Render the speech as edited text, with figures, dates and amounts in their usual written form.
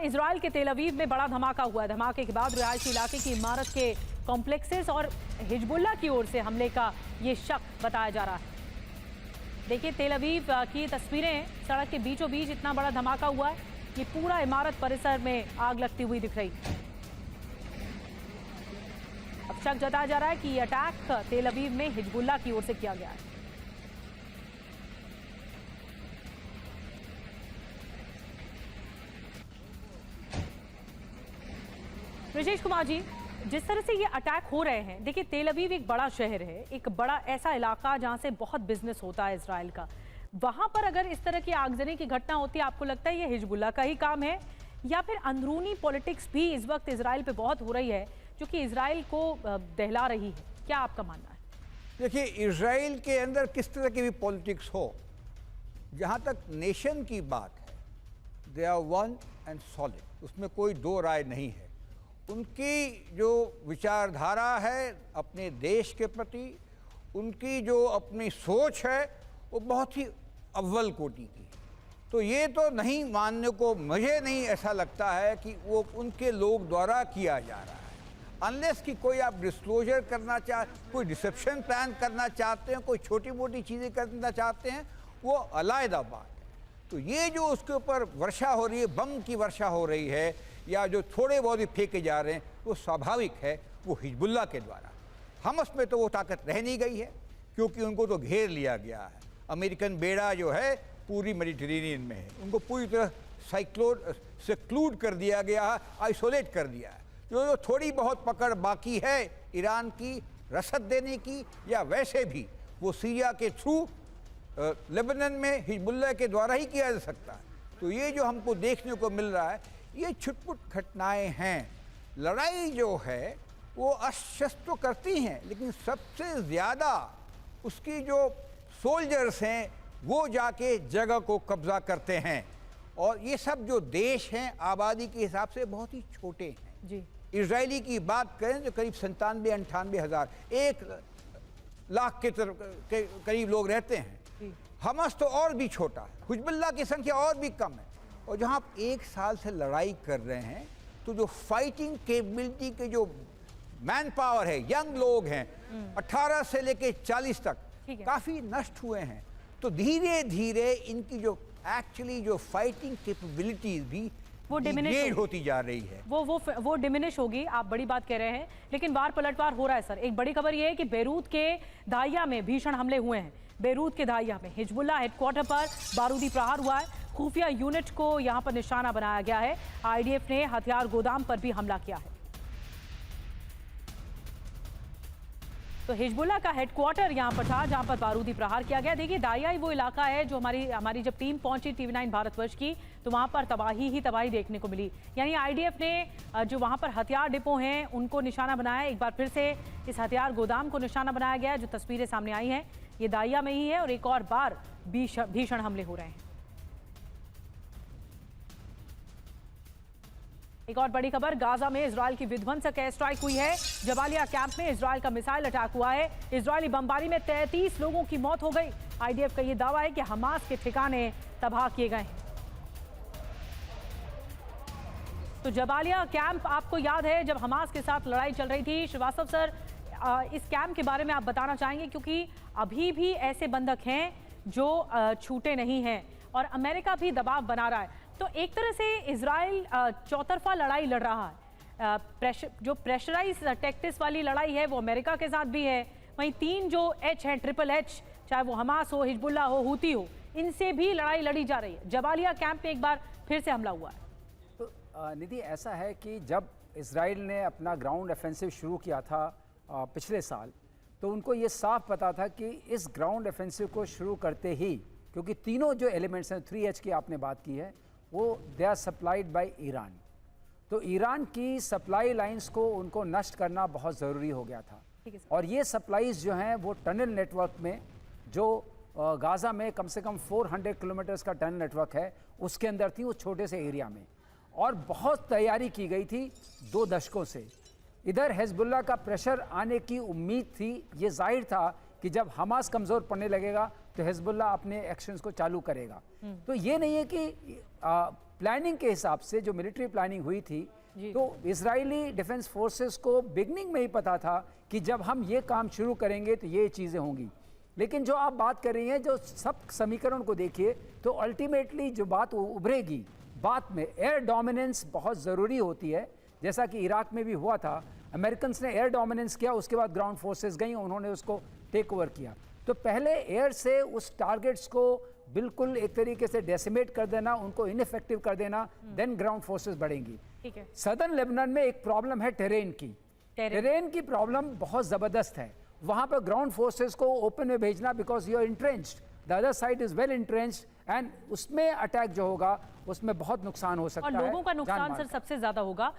Israel के तेल अवीव में बड़ा धमाका हुआ है। धमाके के बाद रिहायशी इलाके की इमारत के कॉम्प्लेक्सेस और हिजबुल्लाह की ओर से हमले का ये शक बताया जा रहा है। देखिए तेल अवीव की तस्वीरें, सड़क के बीचों बीच इतना बड़ा धमाका हुआ है, ये पूरा इमारत परिसर में आग लगती हुई दिख रही है। अब शक जताया जा रहा है कि ये अटैक तेल अवीव में हिजबुल्लाह की ओर से किया गया है। ब्रजेश कुमार जी, जिस तरह से ये अटैक हो रहे हैं, देखिए तेल अवीव एक बड़ा शहर है, एक बड़ा ऐसा इलाका जहां से बहुत बिजनेस होता है इजराइल का। वहां पर अगर इस तरह की आगजनी की घटना होती है, आपको लगता है ये हिजबुल्लाह का ही काम है या फिर अंदरूनी पॉलिटिक्स भी इस वक्त इजराइल पे बहुत हो रही है जो कि इजराइल को दहला रही है? क्या आपका मानना है? देखिए, इजराइल के अंदर किस तरह की भी पॉलिटिक्स हो, जहां तक नेशन की बात है, they are one and solid, उसमें कोई दो राय नहीं है। उनकी जो विचारधारा है अपने देश के प्रति, उनकी जो अपनी सोच है, वो बहुत ही अव्वल कोटि की। तो ये तो नहीं मानने को, मुझे नहीं ऐसा लगता है कि वो उनके लोग द्वारा किया जा रहा है। अनलेस कि कोई आप डिस्क्लोजर करना कोई डिसेप्शन प्लान करना चाहते हैं, कोई छोटी मोटी चीज़ें करना चाहते हैं, वो अलग बात है। तो ये जो उसके ऊपर वर्षा हो रही है, बम की वर्षा हो रही है, या जो थोड़े बहुत ही फेंके जा रहे हैं, वो स्वाभाविक है, वो हिजबुल्लाह के द्वारा। हमस में तो वो ताकत रह नहीं गई है, क्योंकि उनको तो घेर लिया गया है। अमेरिकन बेड़ा जो है पूरी मेडिटेरेनियन में है, उनको पूरी तरह सेक्लूड कर दिया गया है, आइसोलेट कर दिया है। जो थोड़ी बहुत पकड़ बाकी है ईरान की रसद देने की, या वैसे भी वो सीरिया के थ्रू लेबनान में हिजबुल्लाह के द्वारा ही किया जा सकता है। तो ये जो हमको देखने को मिल रहा है, ये छुटपुट घटनाएं हैं। लड़ाई जो है वो अशस्त्र तो करती हैं, लेकिन सबसे ज़्यादा उसकी जो सोल्जर्स हैं वो जाके जगह को कब्जा करते हैं। और ये सब जो देश हैं आबादी के हिसाब से बहुत ही छोटे हैं जी। इजरायली की बात करें तो करीब 97-98 हज़ार, 1 लाख के करीब लोग रहते हैं। हमस तो और भी छोटा है, हिजबुल्लाह की संख्या और भी कम है। और जहां आप 1 साल से लड़ाई कर रहे हैं, तो जो फाइटिंग कैपेबिलिटी के जो मैन पावर है, यंग लोग हैं 18 से लेके 40 तक, काफ़ी नष्ट हुए हैं। तो धीरे धीरे इनकी जो एक्चुअली जो फाइटिंग कैपेबिलिटीज भी वो डिमिनिश होती जा रही है, वो डिमिनिश होगी। आप बड़ी बात कह रहे हैं, लेकिन बार पलटवार हो रहा है सर। एक बड़ी खबर ये है कि बेरूत के दाहिया में भीषण हमले हुए हैं। बेरूत के दाहिया में हिजबुल्लाह हेडक्वार्टर पर बारूदी प्रहार हुआ है। खुफिया यूनिट को यहां पर निशाना बनाया गया है। आईडीएफ ने हथियार गोदाम पर भी हमला किया है। तो हिजबुल्लाह का हेडक्वार्टर यहां पर था जहां पर बारूदी प्रहार किया गया। देखिए दाहिया ही वो इलाका है जो हमारी जब टीम पहुंची TV9 भारतवर्ष की, तो वहां पर तबाही देखने को मिली। यानी आईडीएफ ने जो वहां पर हथियार डिपो हैं उनको निशाना बनाया। एक बार फिर से इस हथियार गोदाम को निशाना बनाया गया। जो तस्वीरें सामने आई हैं ये दाहिया में ही है, और एक और बार भीषण हमले हो रहे हैं। एक और बड़ी खबर, गाजा में इजराइल की विध्वंसक एयर स्ट्राइक हुई है। जबालिया कैंप में इजराइल का मिसाइल अटैक हुआ है। इजरायली बमबारी में 33 लोगों की मौत हो गई। आईडीएफ का यह दावा है कि हमास के ठिकाने तबाह किए गए हैं। तो जबालिया कैंप आपको याद है जब हमास के साथ लड़ाई चल रही थी। श्रीवास्तव सर, इस कैंप के बारे में आप बताना चाहेंगे, क्योंकि अभी भी ऐसे बंधक हैं जो छूटे नहीं हैं और अमेरिका भी दबाव बना रहा है। तो एक तरह से इजराइल चौतरफा लड़ाई लड़ रहा है। जो प्रेशराइज टैक्टिक्स वाली लड़ाई है वो अमेरिका के साथ भी है। वहीं 3 जो एच हैं, ट्रिपल एच, चाहे वो हमास हो, हिजबुल्लाह हो, हूती हो, इनसे भी लड़ाई लड़ी जा रही है। जबालिया कैंप में एक बार फिर से हमला हुआ है। तो निधि, ऐसा है कि जब इजराइल ने अपना ग्राउंड ऑफेंसिव शुरू किया था पिछले साल, तो उनको ये साफ पता था कि इस ग्राउंड ऑफेंसिव को शुरू करते ही, क्योंकि तीनों जो एलिमेंट्स हैं, 3H की आपने बात की है, वो they are supplied by Iran. तो ईरान की सप्लाई लाइंस को उनको नष्ट करना बहुत ज़रूरी हो गया था। और ये सप्लाईज जो हैं वो टनल नेटवर्क में, जो गाज़ा में कम से कम 400 किलोमीटर्स का टनल नेटवर्क है, उसके अंदर थी, उस छोटे से एरिया में। और बहुत तैयारी की गई थी 2 दशकों से। इधर हिजबुल्लाह का प्रेशर आने की उम्मीद थी। ये जाहिर था कि जब हमास कमज़ोर पड़ने लगेगा तो हिजबुल्लाह अपने एक्शंस को चालू करेगा। तो ये नहीं है कि प्लानिंग के हिसाब से जो मिलिट्री प्लानिंग हुई थी, जी। तो इजरायली डिफेंस फोर्सेस को बिगनिंग में ही पता था कि जब हम ये काम शुरू करेंगे तो ये चीज़ें होंगी। लेकिन जो आप बात कर रही हैं, जो सब समीकरण को देखिए, तो अल्टीमेटली जो बात उभरेगी बात में एयर डोमिनेंस बहुत ज़रूरी होती है। जैसा कि इराक में भी हुआ था, अमेरिकन ने एयर डोमिनेंस किया, उसके बाद ग्राउंड फोर्सेस गई, उन्होंने उसको टेक ओवर किया। तो पहले एयर से उस टारगेट्स को बिल्कुल एक तरीके से डेसिमेट कर देना, उनको इनइफेक्टिव कर देना, देन ग्राउंड फोर्सेस बढ़ेंगी। ठीक है। सदर्न लेबनान में एक प्रॉब्लम है टेरेन की। टेरेन की प्रॉब्लम बहुत ज़बरदस्त है। वहाँ पर ग्राउंड फोर्सेस को ओपन में भेजना, because you are entrenched, the other side is well entrenched, and उसमें अटैक जो होगा उसमें बहुत नुकसान हो सकता और है, लोगों का नुकसान जान-माल सर का। सबसे ज्यादा होगा।